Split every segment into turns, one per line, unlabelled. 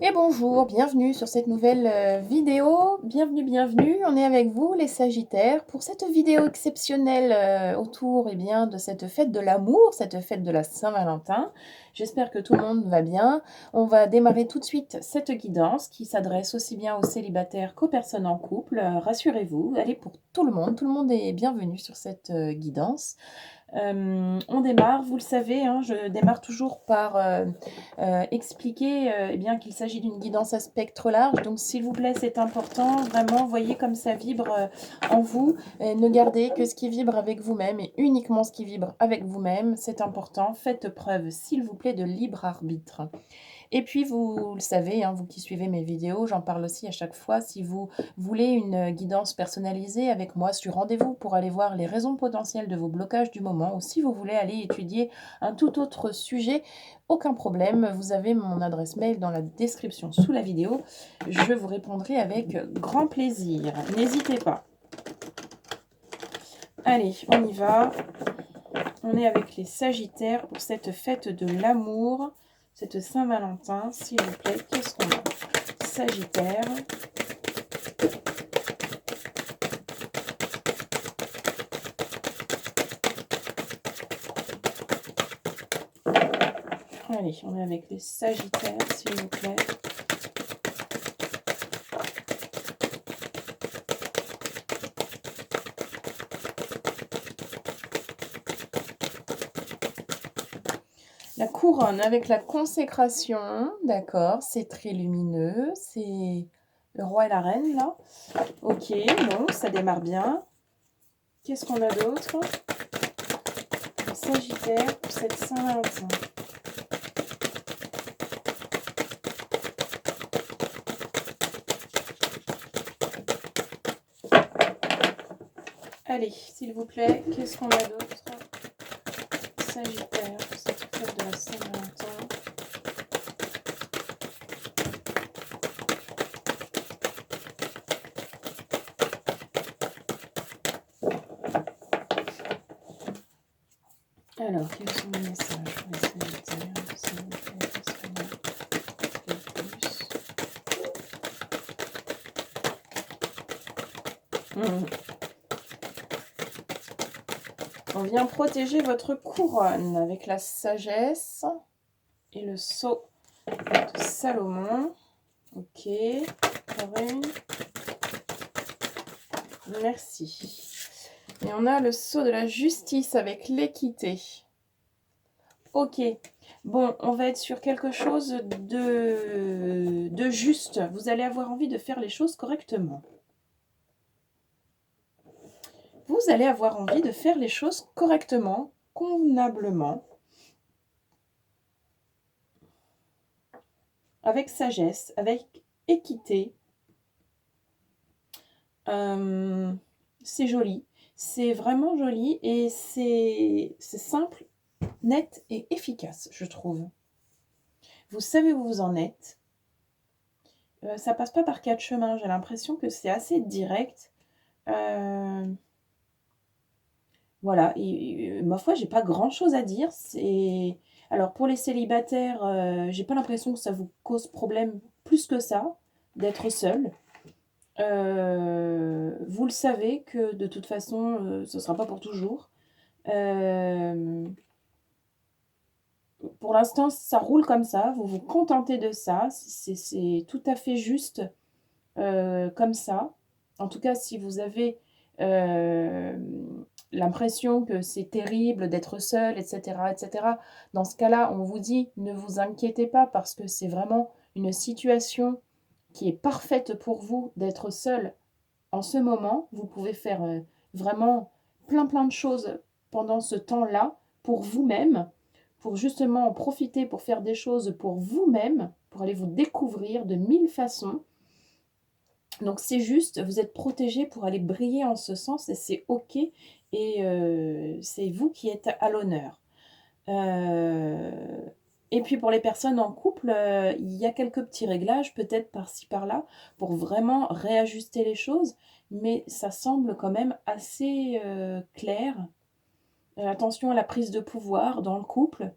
Et bonjour, bienvenue sur cette nouvelle vidéo. Bienvenue, on est avec vous les Sagittaires pour cette vidéo exceptionnelle autour bien, de cette fête de l'amour, cette fête de la Saint-Valentin. J'espère que tout le monde va bien. On va démarrer tout de suite cette guidance qui s'adresse aussi bien aux célibataires qu'aux personnes en couple. Rassurez-vous, elle est pour tout le monde est bienvenu sur cette guidance. On démarre, vous le savez, hein, je démarre toujours par expliquer eh bien, qu'il s'agit d'une guidance à spectre large. Donc, s'il vous plaît, c'est important. Vraiment, voyez comme ça vibre en vous. Ne gardez que ce qui vibre avec vous-même et uniquement ce qui vibre avec vous-même. C'est important. Faites preuve, s'il vous plaît, de libre arbitre. Et puis, vous le savez, hein, vous qui suivez mes vidéos, j'en parle aussi à chaque fois. Si vous voulez une guidance personnalisée avec moi sur rendez-vous pour aller voir les raisons potentielles de vos blocages du moment, ou si vous voulez aller étudier un tout autre sujet, aucun problème. Vous avez mon adresse mail dans la description sous la vidéo. Je vous répondrai avec grand plaisir. N'hésitez pas. Allez, on y va. On est avec les Sagittaires pour cette fête de l'amour, cette Saint-Valentin, s'il vous plaît. Qu'est-ce qu'on a? Sagittaire. Allez, on est avec les Sagittaires, s'il vous plaît. La couronne avec la consécration, d'accord, c'est très lumineux, c'est le roi et la reine, là. Ok, bon, ça démarre bien. Qu'est-ce qu'on a d'autre? Sagittaire pour cette Saint-Valentin. Allez, s'il vous plaît, qu'est-ce qu'on a d'autre? Sagittaire pour cette fête de la Saint-Valentin. Alors, quels sont les messages pour les Sagittaires, s'il vous plaît? Qu'est-ce qu'on a de plus? On vient protéger votre couronne avec la sagesse et le sceau de Salomon. Ok, Corinne. Merci. Et on a le sceau de la justice avec l'équité. Ok, bon, on va être sur quelque chose de juste. Vous allez avoir envie de faire les choses correctement. Vous allez avoir envie de faire les choses correctement, convenablement, avec sagesse, avec équité. C'est joli, c'est vraiment joli et c'est simple, net et efficace, je trouve. Vous savez où vous en êtes. Ça passe pas par quatre chemins, j'ai l'impression que c'est assez direct. Voilà, et ma foi, j'ai pas grand-chose à dire. Alors pour les célibataires, j'ai pas l'impression que ça vous cause problème plus que ça, d'être seul. Vous le savez que de toute façon, ce sera pas pour toujours. Pour l'instant, ça roule comme ça, vous vous contentez de ça, c'est tout à fait juste, comme ça. En tout cas, si vous avez, l'impression que c'est terrible d'être seul et cetera, dans ce cas-là, on vous dit: «Ne vous inquiétez pas» parce que c'est vraiment une situation qui est parfaite pour vous d'être seul en ce moment. Vous pouvez faire, vraiment plein de choses pendant ce temps-là pour vous-même, pour justement en profiter pour faire des choses pour vous-même, pour aller vous découvrir de 1000 façons. Donc c'est juste, vous êtes protégés pour aller briller en ce sens et c'est OK et c'est vous qui êtes à l'honneur. Heu et puis pour les personnes en couple, il y a quelques petits réglages peut-être par-ci par-là pour vraiment réajuster les choses, mais ça semble quand même assez, clair. Attention à la prise de pouvoir dans le couple.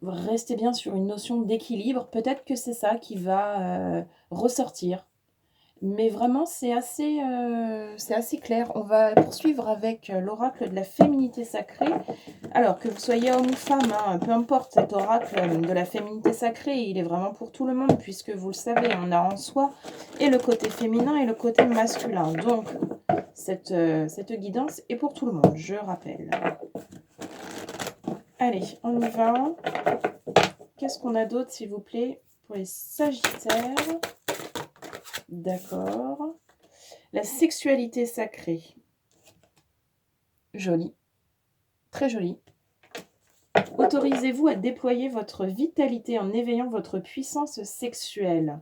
restez bien sur une notion d'équilibre. Peut-être que c'est ça qui va ressortir. Mais vraiment, c'est assez clair. On va poursuivre avec l'oracle de la féminité sacrée. Alors, que vous soyez homme ou femme, hein, peu importe, cet oracle de la féminité sacrée, il est vraiment pour tout le monde, puisque vous le savez, on a en soi et le côté féminin et le côté masculin. Donc, cette guidance est pour tout le monde, je rappelle. Allez, on y va. Qu'est-ce qu'on a d'autre, s'il vous plaît, pour les sagittaires? D'accord. La sexualité sacrée. Joli. Très joli. Autorisez-vous à déployer votre vitalité en éveillant votre puissance sexuelle.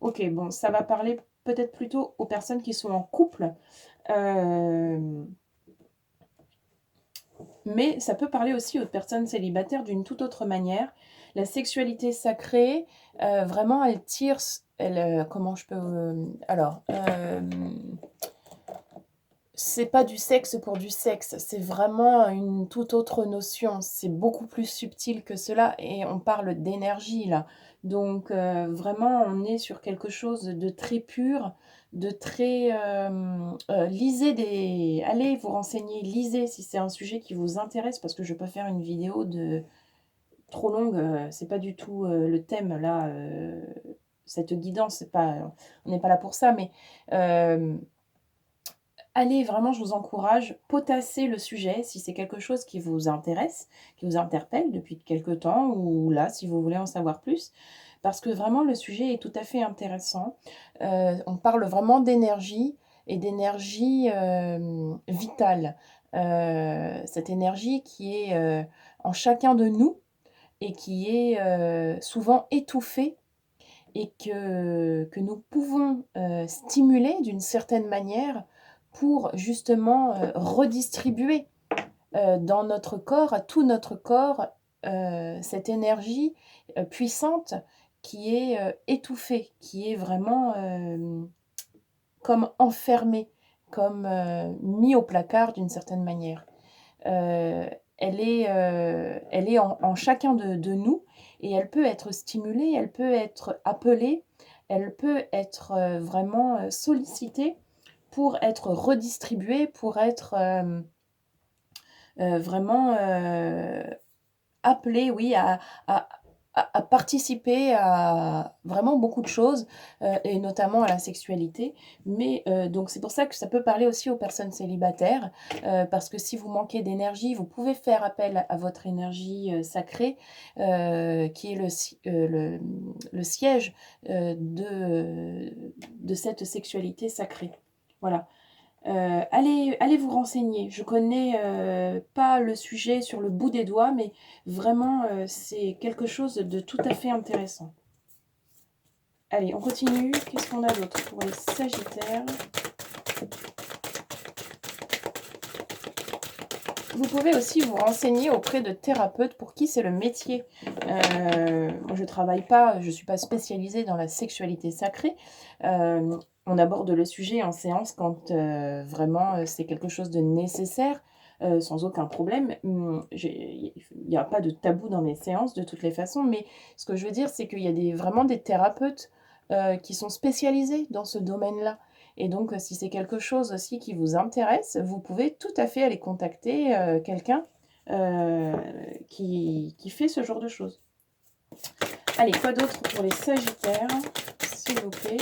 Ok, bon, ça va parler peut-être plutôt aux personnes qui sont en couple. Mais ça peut parler aussi aux personnes célibataires d'une toute autre manière. La sexualité sacrée, vraiment, elle tire... comment je peux... c'est pas du sexe pour du sexe, c'est vraiment une toute autre notion. C'est beaucoup plus subtil que cela et on parle d'énergie là. Donc vraiment, on est sur quelque chose de très pur, de très... allez vous renseigner, lisez si c'est un sujet qui vous intéresse, parce que je peux faire une vidéo trop longue, c'est pas du tout le thème là, cette guidance, c'est pas... on n'est pas là pour ça, mais... allez, vraiment, je vous encourage, potassez le sujet si c'est quelque chose qui vous intéresse, qui vous interpelle depuis quelque temps, ou là, si vous voulez en savoir plus, parce que vraiment, le sujet est tout à fait intéressant. On parle vraiment d'énergie et d'énergie vitale. Cette énergie qui est en chacun de nous et qui est souvent étouffée et que nous pouvons stimuler d'une certaine manière pour justement redistribuer dans notre corps, à tout notre corps, cette énergie puissante qui est étouffée, qui est vraiment comme enfermée, comme mis au placard d'une certaine manière. Elle est en chacun de nous et elle peut être stimulée, elle peut être appelée, elle peut être vraiment sollicitée pour être redistribuée, pour être vraiment appelée, oui, à, à participer à vraiment beaucoup de choses, et notamment à la sexualité. Mais donc c'est pour ça que ça peut parler aussi aux personnes célibataires, parce que si vous manquez d'énergie, vous pouvez faire appel à votre énergie sacrée, qui est le siège de cette sexualité sacrée. Voilà. Allez vous renseigner. Je connais pas le sujet sur le bout des doigts, mais vraiment, c'est quelque chose de tout à fait intéressant. Allez, on continue. Qu'est-ce qu'on a d'autre pour les sagittaires? Vous pouvez aussi vous renseigner auprès de thérapeutes pour qui c'est le métier. Moi, je travaille pas, je suis pas spécialisée dans la sexualité sacrée. On aborde le sujet en séance quand vraiment c'est quelque chose de nécessaire, sans aucun problème. Il n'y a pas de tabou dans mes séances de toutes les façons, mais ce que je veux dire, c'est qu'il y a vraiment des thérapeutes qui sont spécialisés dans ce domaine-là. Et donc, si c'est quelque chose aussi qui vous intéresse, vous pouvez tout à fait aller contacter quelqu'un qui fait ce genre de choses. Allez, quoi d'autre pour les sagittaires, s'il vous plaît,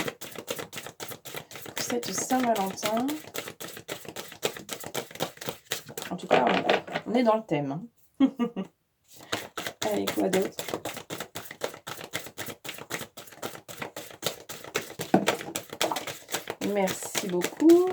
pour cette Saint-Valentin? En tout cas, on est dans le thème. Hein. Allez, quoi d'autre? Merci beaucoup.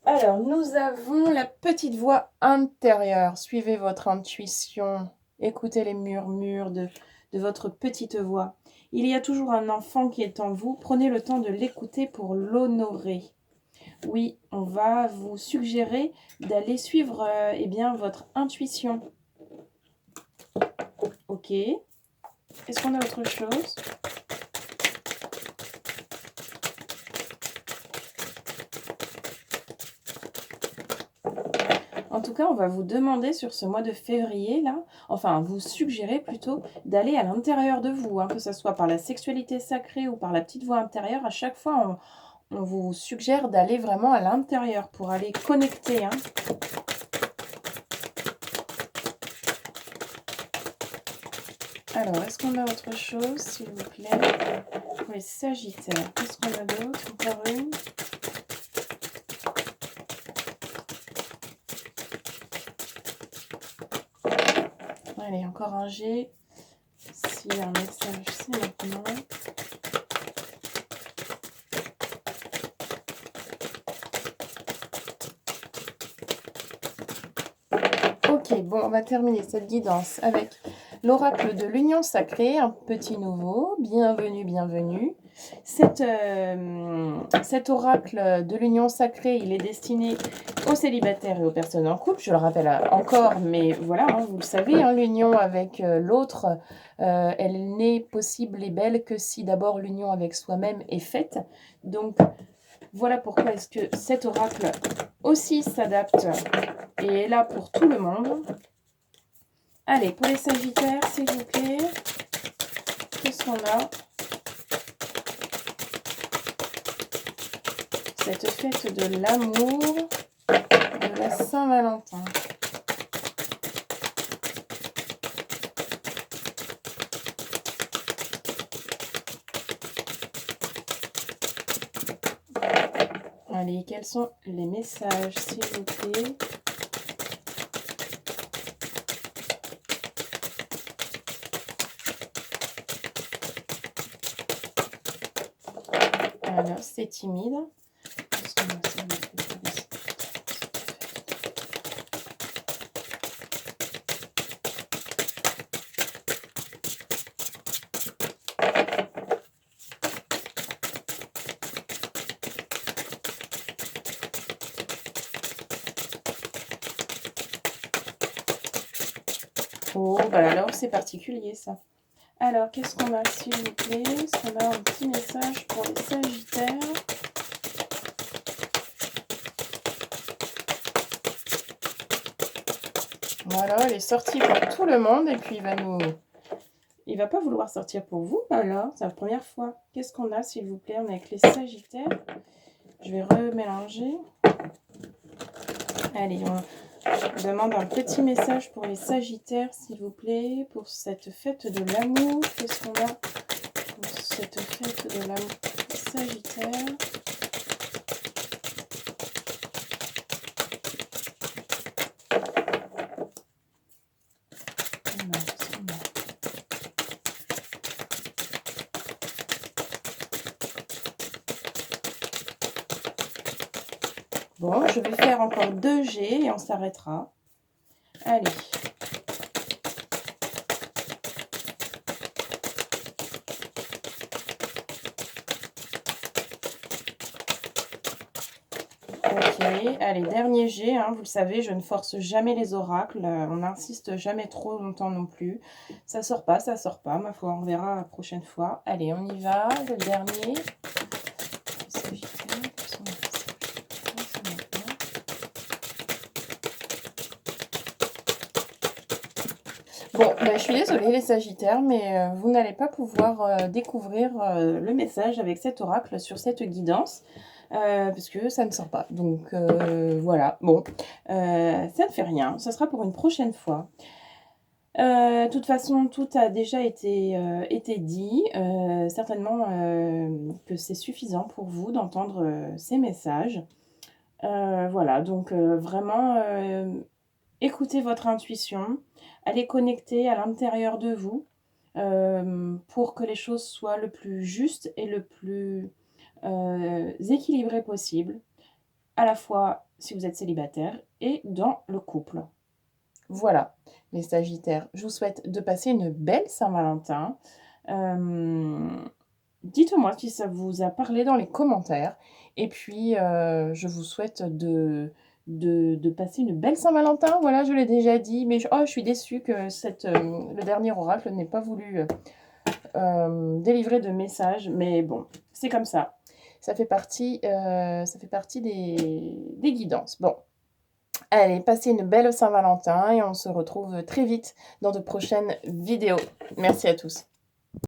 Alors, nous avons la petite voix intérieure. Suivez votre intuition. Écoutez les murmures de votre petite voix. Il y a toujours un enfant qui est en vous. Prenez le temps de l'écouter pour l'honorer. Oui, on va vous suggérer d'aller suivre eh bien, votre intuition. Ok. Est-ce qu'on a autre chose? En tout cas, on va vous demander sur ce mois de février, là, enfin, vous suggérer plutôt d'aller à l'intérieur de vous, hein, que ce soit par la sexualité sacrée ou par la petite voix intérieure. À chaque fois, on vous suggère d'aller vraiment à l'intérieur pour aller connecter, hein. Alors, est-ce qu'on a autre chose, s'il vous plaît? Pour les Sagittaires, qu'est-ce qu'on a d'autre? Encore une. Allez, encore un G. Si un message, c'est maintenant. Ok, bon, on va terminer cette guidance avec l'oracle de l'union sacrée, un petit nouveau. Bienvenue, bienvenue. Cet oracle de l'union sacrée, il est destiné aux célibataires et aux personnes en couple. Je le rappelle encore, mais voilà, hein, vous le savez, hein, l'union avec l'autre, elle n'est possible et belle que si d'abord l'union avec soi-même est faite. Donc, voilà pourquoi est-ce que cet oracle aussi s'adapte et est là pour tout le monde. Allez, pour les Sagittaires, s'il vous plaît, qu'est-ce qu'on a? Cette fête de l'amour, de la Saint-Valentin. Allez, quels sont les messages, s'il vous plaît? Alors, c'est timide. Oh, bah alors c'est particulier ça. Alors, qu'est-ce qu'on a, s'il vous plaît? Est-ce qu'on a un petit message pour les Sagittaires? Voilà, elle est sortie pour tout le monde et puis il va pas vouloir sortir pour vous. Alors, c'est la première fois. Qu'est-ce qu'on a, s'il vous plaît? On est avec les Sagittaires. Je vais remélanger. Allez, on demande un petit message pour les Sagittaires, s'il vous plaît, pour cette fête de l'amour. Qu'est-ce qu'on a pour cette fête de l'amour Sagittaire? Bon, je vais faire encore 2 G et on s'arrêtera. Allez. Ok, allez, dernier G, hein, vous le savez, je ne force jamais les oracles, on n'insiste jamais trop longtemps non plus. Ça sort pas, ma foi, on verra la prochaine fois. Allez, on y va, le dernier. Bon, je suis désolée les Sagittaires, mais vous n'allez pas pouvoir découvrir le message avec cet oracle sur cette guidance, parce que ça ne sort pas. Donc voilà, bon, ça ne fait rien, ça sera pour une prochaine fois. De toute façon, tout a déjà été dit. Certainement que c'est suffisant pour vous d'entendre ces messages. Voilà, donc vraiment, écoutez votre intuition, allez connecter à l'intérieur de vous pour que les choses soient le plus juste et le plus équilibré possible, à la fois si vous êtes célibataire et dans le couple. Voilà, les Sagittaires, je vous souhaite de passer une belle Saint-Valentin. Dites-moi si ça vous a parlé dans les commentaires. Et puis, je vous souhaite de passer une belle Saint-Valentin. Voilà, je l'ai déjà dit, mais je suis déçue que le dernier oracle n'ait pas voulu délivrer de message. Mais bon, c'est comme ça. Ça fait partie des guidances. Bon, Allez, passez une belle Saint-Valentin et on se retrouve très vite dans de prochaines vidéos. Merci à tous.